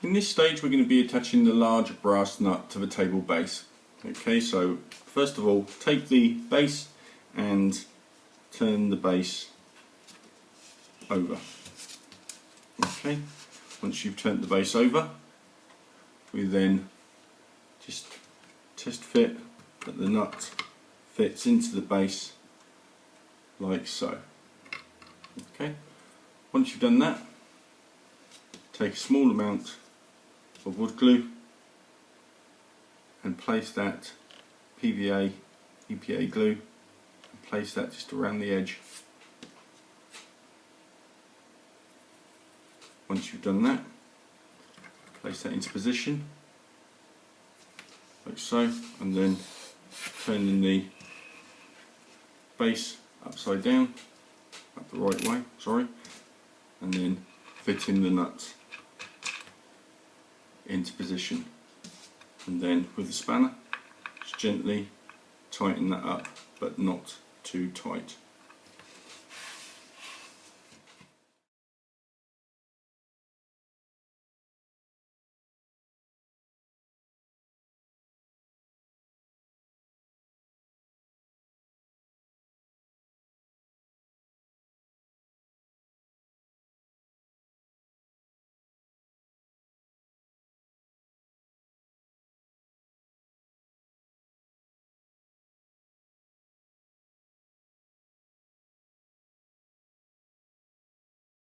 In this stage we're going to be attaching the large brass nut to the table base. Okay, so first of all take the base and turn the base over. Okay, once you've turned the base over, we then just test fit that the nut fits into the base like so. Okay, once you've done that, take a small amount of wood glue and place that PVA, EPA glue, and place that just around the edge. Once you've done that, place that into position like so, and then turning the base upside down, up the right way, sorry, and then fitting the nuts into position, and then with the spanner just gently tighten that up, but not too tight.